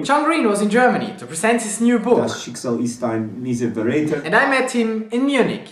John Green was in Germany to present his new book. Das Schicksal ist ein Miseverräter. And I met him in Munich.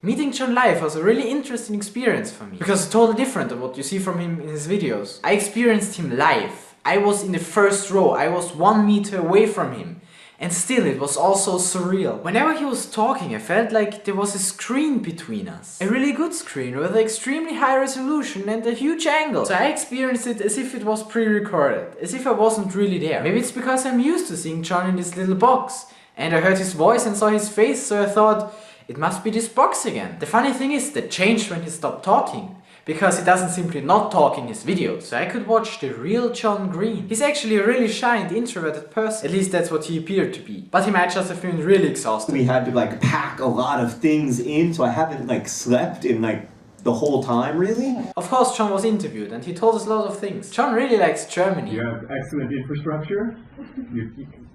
Meeting John live was a really interesting experience for me, because it's totally different than what you see from him in his videos. I experienced him live. I was in the first row, I was 1 meter away from him. And still it was also surreal. Whenever he was talking, I felt like there was a screen between us. A really good screen with extremely high resolution and a huge angle. So I experienced it as if it was pre-recorded, as if I wasn't really there. Maybe it's because I'm used to seeing John in this little box. And I heard his voice and saw his face, so I thought, it must be this box again. The funny thing is, that changed when he stopped talking. Because he doesn't simply not talk in his videos, so I could watch the real John Green. He's actually a really shy and introverted person. At least that's what he appeared to be. But he might just have been really exhausted. We had to like pack a lot of things in, so I haven't like slept in like the whole time, really. Of course, John was interviewed and he told us a lot of things. John really likes Germany. You have excellent infrastructure.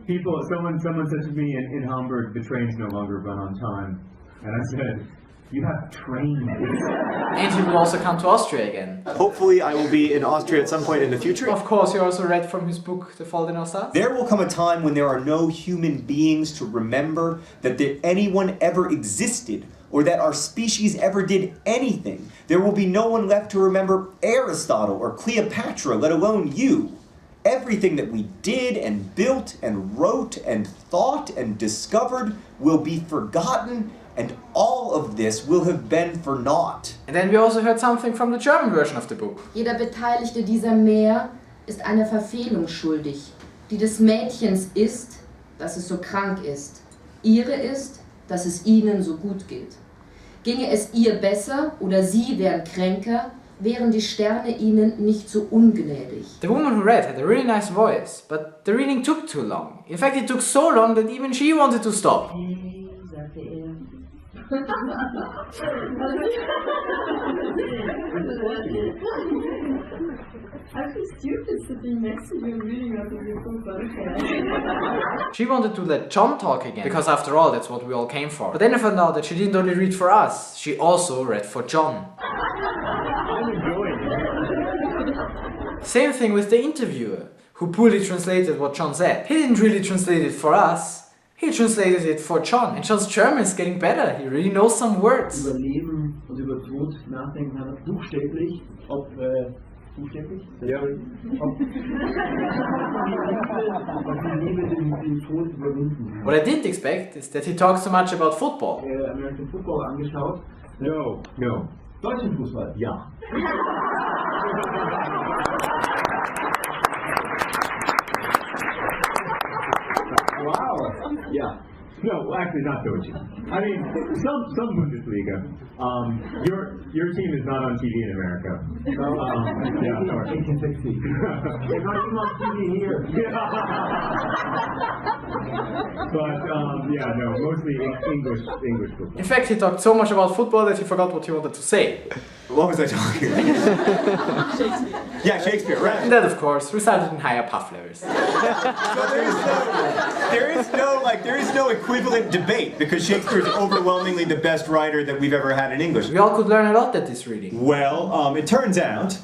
Someone said to me in Hamburg, the trains no longer run on time. And I said, you have trains. And he will also come to Austria again. Hopefully I will be in Austria at some point in the future. Of course, you also read from his book, The Fault in Our Stars. There will come a time when there are no human beings to remember that anyone ever existed, or that our species ever did anything. There will be no one left to remember Aristotle or Cleopatra, let alone you. Everything that we did and built and wrote and thought and discovered will be forgotten, and all of this will have been for naught. And then we also heard something from the German version of the book. Jeder Beteiligte dieser Mehr ist eine Verfehlung schuldig, die des Mädchens ist, dass es so krank ist. Ihre ist, dass es ihnen so gut geht. Ginge es ihr besser oder sie wären kränker, wären die Sterne ihnen nicht so ungnädig. The woman who read had a really nice voice, but the reading took too long. In fact, it took so long that even she wanted to stop. I feel stupid sitting next to you and reading out of your book, but okay. She wanted to let John talk again, because after all, that's what we all came for. But then I found out that she didn't only read for us, she also read for John. Same thing with the interviewer, who poorly translated what John said. He didn't really translate it for us. He translated it for John, and John's German is getting better. He really knows some words. Über Leben und über Tod nachdenken hat er buchstäblich, buchstäblich? Ja. What I didn't expect is that he talks so much about football. American Football angeschaut? No. Deutschen Fußball? Ja. Wow. Yeah. No, well, actually not Deutsche. I mean, some Bundesliga. Your team is not on TV in America. Yeah, sorry. 1860. They're not even on TV here. But yeah, no, mostly English football. In fact, he talked so much about football that he forgot what he wanted to say. What was I talking about? Shakespeare. Yeah, Shakespeare, right. And that, of course, resulted in higher puff levels. So there is no equivalent debate, because Shakespeare is overwhelmingly the best writer that we've ever had in English. We all could learn a lot at this reading. Well, it turns out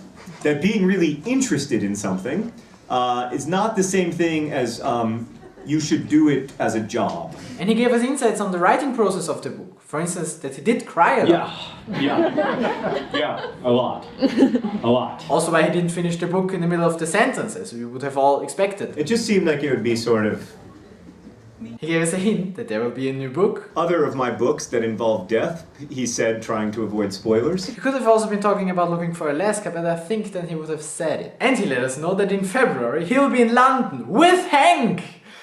that being really interested in something is not the same thing as you should do it as a job. And he gave us insights on the writing process of the book. For instance, that he did cry a lot. Yeah, a lot. Also why he didn't finish the book in the middle of the sentence, as we would have all expected. It just seemed like it would be sort of... He gave us a hint that there will be a new book. Other of my books that involve death, he said, trying to avoid spoilers. He could have also been talking about looking for Alaska, but I think then he would have said it. And he let us know that in February he'll be in London with Hank!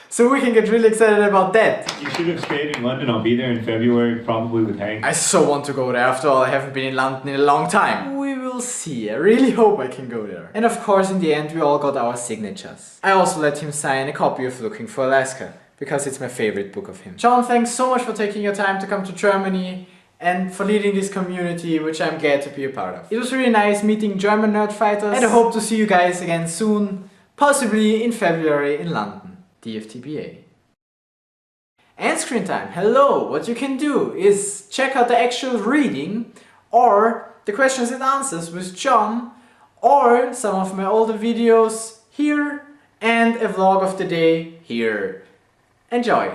So we can get really excited about that. You should have stayed in London. I'll be there in February, probably with Hank. I so want to go there. After all, I haven't been in London in a long time. We will see. I really hope I can go there. And of course, in the end, we all got our signatures. I also let him sign a copy of Looking for Alaska, because it's my favorite book of him. John, thanks so much for taking your time to come to Germany and for leading this community, which I'm glad to be a part of. It was really nice meeting German nerd fighters, and I hope to see you guys again soon, possibly in February in London. DFTBA. And screen time. Hello! What you can do is check out the actual reading or the questions and answers with John or some of my older videos here and a vlog of the day here. Enjoy!